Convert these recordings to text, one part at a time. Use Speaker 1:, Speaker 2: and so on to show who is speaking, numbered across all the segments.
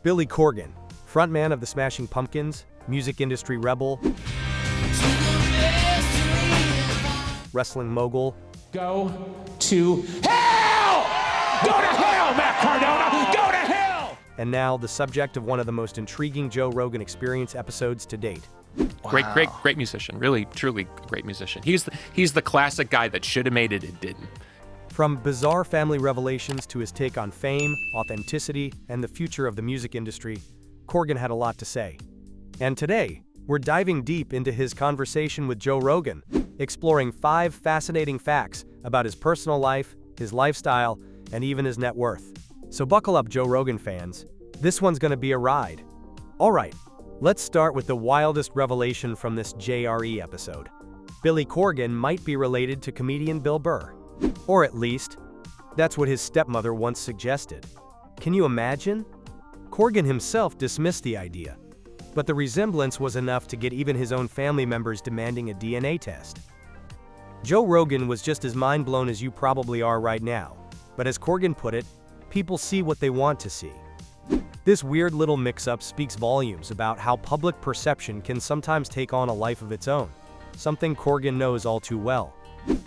Speaker 1: Billy Corgan, frontman of the Smashing Pumpkins, music industry rebel, wrestling mogul.
Speaker 2: Go to hell! Go to hell, Matt Cardona! Go to hell!
Speaker 1: And now the subject of one of the most intriguing Joe Rogan Experience episodes to date.
Speaker 3: Wow. Great musician. Really, truly great musician. He's the classic guy that should have made it and didn't.
Speaker 1: From bizarre family revelations to his take on fame, authenticity, and the future of the music industry, Corgan had a lot to say. And today, we're diving deep into his conversation with Joe Rogan, exploring 5 fascinating facts about his personal life, his lifestyle, and even his net worth. So buckle up, Joe Rogan fans. This one's gonna be a ride. All right, let's start with the wildest revelation from this JRE episode. Billy Corgan might be related to comedian Bill Burr. Or at least, that's what his stepmother once suggested. Can you imagine? Corgan himself dismissed the idea, but the resemblance was enough to get even his own family members demanding a DNA test. Joe Rogan was just as mind-blown as you probably are right now, but as Corgan put it, people see what they want to see. This weird little mix-up speaks volumes about how public perception can sometimes take on a life of its own, something Corgan knows all too well.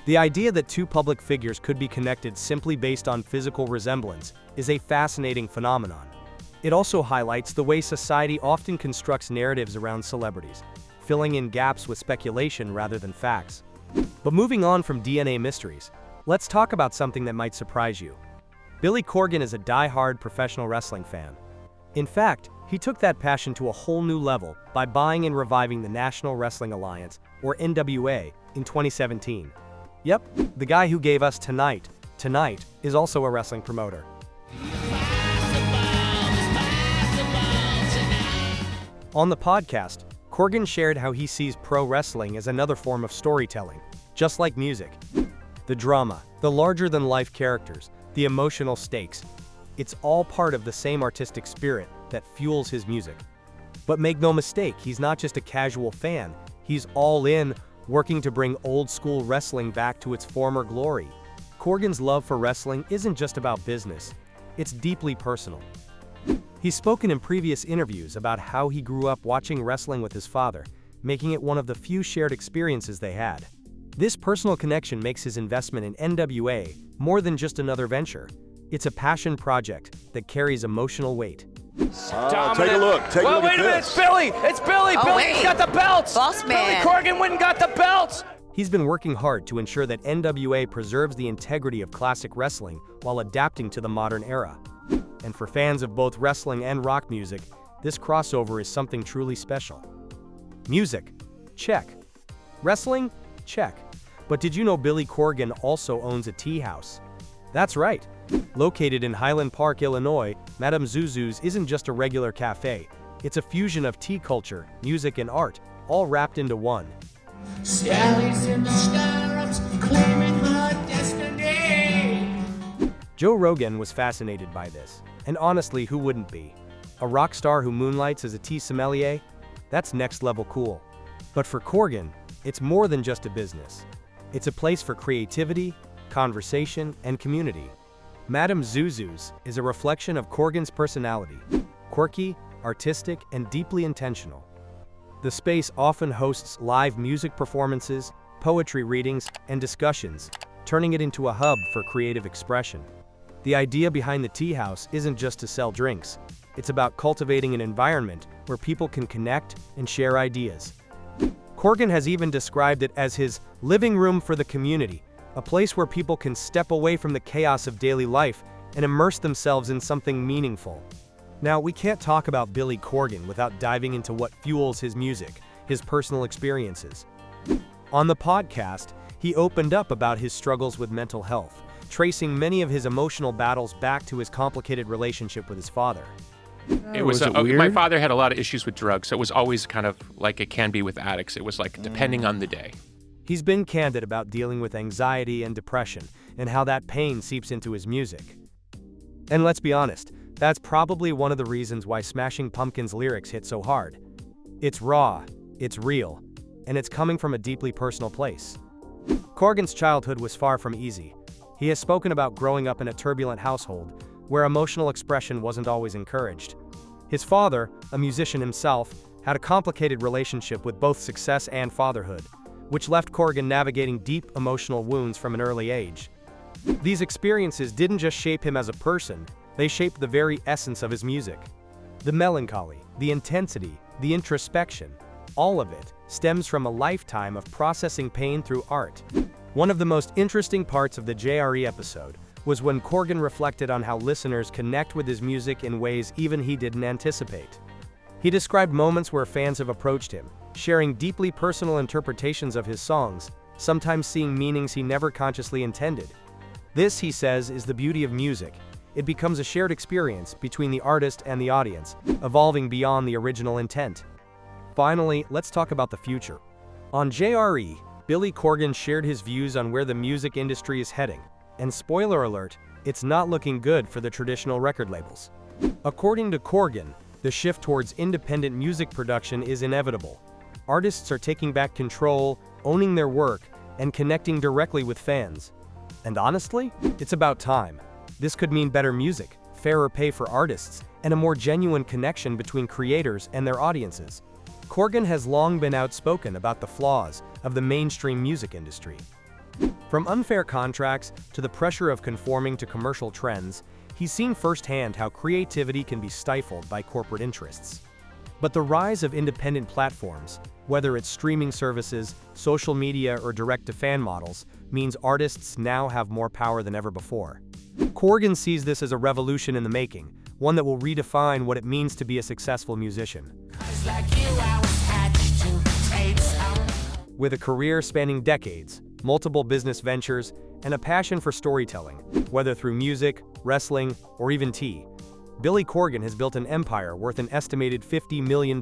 Speaker 1: The idea that 2 public figures could be connected simply based on physical resemblance is a fascinating phenomenon. It also highlights the way society often constructs narratives around celebrities, filling in gaps with speculation rather than facts. But moving on from DNA mysteries, let's talk about something that might surprise you. Billy Corgan is a die-hard professional wrestling fan. In fact, he took that passion to a whole new level by buying and reviving the National Wrestling Alliance, or NWA, in 2017. Yep, the guy who gave us Tonight is also a wrestling promoter. On the podcast, Corgan shared how he sees pro wrestling as another form of storytelling, just like music. The drama, the larger-than-life characters, the emotional stakes, it's all part of the same artistic spirit that fuels his music. But make no mistake, he's not just a casual fan, he's all in, working to bring old-school wrestling back to its former glory. Corgan's love for wrestling isn't just about business, it's deeply personal. He's spoken in previous interviews about how he grew up watching wrestling with his father, making it one of the few shared experiences they had. This personal connection makes his investment in NWA more than just another venture. It's a passion project that carries emotional weight.
Speaker 4: Take a look. Take a look
Speaker 2: wait
Speaker 4: at
Speaker 2: a minute,
Speaker 4: this.
Speaker 2: it's Billy! It's Billy! Billy's got the belts!
Speaker 5: Boss man.
Speaker 2: Billy Corgan went and got the belts!
Speaker 1: He's been working hard to ensure that NWA preserves the integrity of classic wrestling while adapting to the modern era. And for fans of both wrestling and rock music, this crossover is something truly special. Music? Check. Wrestling? Check. But did you know Billy Corgan also owns a tea house? That's right. Located in Highland Park, Illinois, Madame Zuzu's isn't just a regular cafe. It's a fusion of tea culture, music, and art, all wrapped into one.
Speaker 6: Sally's in the stirrups, claiming her destiny.
Speaker 1: Joe Rogan was fascinated by this, and honestly, who wouldn't be? A rock star who moonlights as a tea sommelier? That's next level cool. But for Corgan, it's more than just a business. It's a place for creativity, conversation, and community. Madame Zuzu's is a reflection of Corgan's personality, quirky, artistic, and deeply intentional. The space often hosts live music performances, poetry readings, and discussions, turning it into a hub for creative expression. The idea behind the tea house isn't just to sell drinks. It's about cultivating an environment where people can connect and share ideas. Corgan has even described it as his living room for the community, a place where people can step away from the chaos of daily life and immerse themselves in something meaningful. Now, we can't talk about Billy Corgan without diving into what fuels his music, his personal experiences. On the podcast, he opened up about his struggles with mental health, tracing many of his emotional battles back to his complicated relationship with his father.
Speaker 3: Was it weird? My father had a lot of issues with drugs, so it was always kind of like it can be with addicts. It was like depending on the day.
Speaker 1: He's been candid about dealing with anxiety and depression, and how that pain seeps into his music. And let's be honest, that's probably one of the reasons why Smashing Pumpkins' lyrics hit so hard. It's raw, it's real, and it's coming from a deeply personal place. Corgan's childhood was far from easy. He has spoken about growing up in a turbulent household, where emotional expression wasn't always encouraged. His father, a musician himself, had a complicated relationship with both success and fatherhood, which left Corgan navigating deep emotional wounds from an early age. These experiences didn't just shape him as a person, they shaped the very essence of his music. The melancholy, the intensity, the introspection, all of it stems from a lifetime of processing pain through art. One of the most interesting parts of the JRE episode was when Corgan reflected on how listeners connect with his music in ways even he didn't anticipate. He described moments where fans have approached him, sharing deeply personal interpretations of his songs, sometimes seeing meanings he never consciously intended. This, he says, is the beauty of music. It becomes a shared experience between the artist and the audience, evolving beyond the original intent. Finally, let's talk about the future. On JRE, Billy Corgan shared his views on where the music industry is heading. And spoiler alert, it's not looking good for the traditional record labels. According to Corgan, the shift towards independent music production is inevitable. Artists are taking back control, owning their work, and connecting directly with fans. And honestly, it's about time. This could mean better music, fairer pay for artists, and a more genuine connection between creators and their audiences. Corgan has long been outspoken about the flaws of the mainstream music industry. From unfair contracts to the pressure of conforming to commercial trends, he's seen firsthand how creativity can be stifled by corporate interests. But the rise of independent platforms, whether it's streaming services, social media, or direct-to-fan models, means artists now have more power than ever before. Corgan sees this as a revolution in the making, one that will redefine what it means to be a successful musician. With a career spanning decades, multiple business ventures, and a passion for storytelling, whether through music, wrestling, or even tea, Billy Corgan has built an empire worth an estimated $50 million.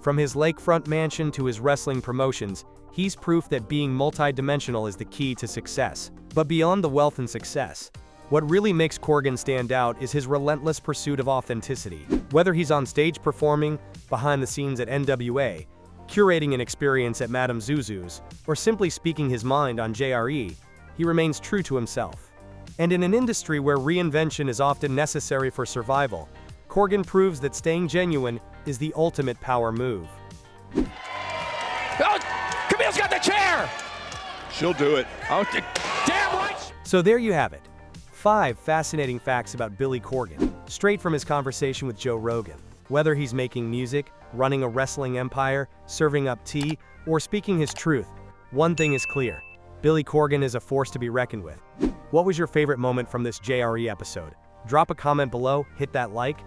Speaker 1: From his lakefront mansion to his wrestling promotions, he's proof that being multidimensional is the key to success. But beyond the wealth and success, what really makes Corgan stand out is his relentless pursuit of authenticity. Whether he's on stage performing, behind the scenes at NWA, curating an experience at Madame Zuzu's, or simply speaking his mind on JRE, he remains true to himself. And in an industry where reinvention is often necessary for survival, Corgan proves that staying genuine is the ultimate power move.
Speaker 2: Oh, Camille's got the chair!
Speaker 4: She'll do it.
Speaker 2: Oh, damn right!
Speaker 1: So there you have it. 5 fascinating facts about Billy Corgan, straight from his conversation with Joe Rogan. Whether he's making music, running a wrestling empire, serving up tea, or speaking his truth, one thing is clear. Billy Corgan is a force to be reckoned with. What was your favorite moment from this JRE episode? Drop a comment below, hit that like,